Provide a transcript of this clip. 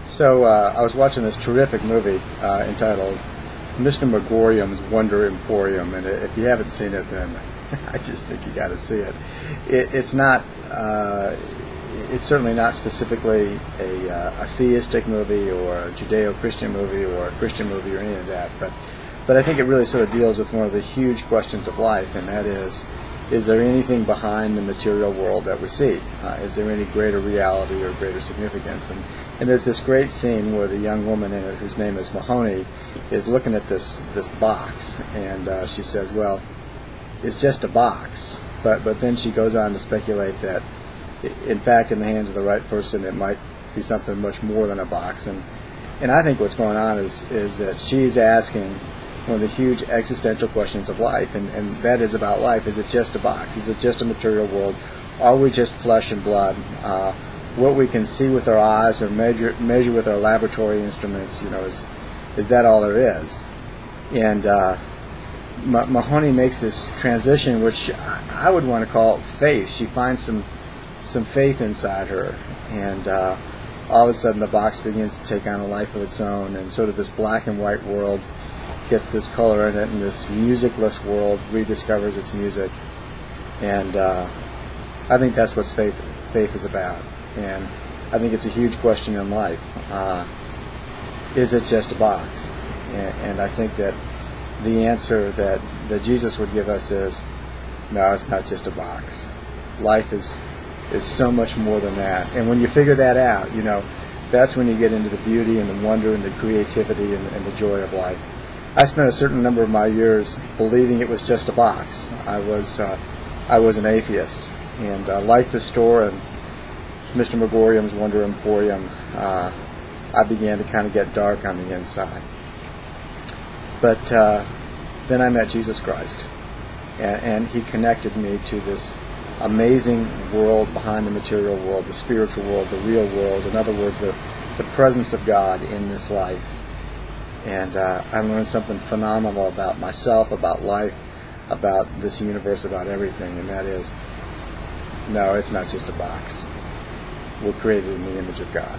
So I was watching this terrific movie entitled Mr. Magorium's Wonder Emporium, and if you haven't seen it, then I just think you got to see it. It's not. It's certainly not specifically a theistic movie or a Judeo-Christian movie or a Christian movie or any of that, but I think it really sort of deals with one of the huge questions of life, and that is there anything behind the material world that we see? Is there any greater reality or greater significance? And there's this great scene where the young woman in it, whose name is Mahoney, is looking at this box, and she says, well, it's just a box. But then she goes on to speculate that, in fact, in the hands of the right person, it might be something much more than a box. And I think what's going on is that she's asking one of the huge existential questions of life, and that is about life. Is it just a box? Is it just a material world? Are we just flesh and blood? What we can see with our eyes or measure with our laboratory instruments, is that all there is? And Mahoney makes this transition, which I would want to call faith. She finds some faith inside her, and all of a sudden the box begins to take on a life of its own, and sort of this black and white world gets this color in it, and this musicless world rediscovers its music. And I think that's what faith is about, and I think it's a huge question in life. Is it just a box? And I think that the answer that Jesus would give us is, no, it's not just a box. Life is so much more than that. And when you figure that out, that's when you get into the beauty and the wonder and the creativity and the joy of life. I spent a certain number of my years believing it was just a box. I was an atheist, and like the store and Mr. Magorium's Wonder Emporium, I began to kind of get dark on the inside. But then I met Jesus Christ, and He connected me to this amazing world behind the material world, the spiritual world, the real world. In other words, the presence of God in this life. And I learned something phenomenal about myself, about life, about this universe, about everything, and that is, no, it's not just a box. We're created in the image of God.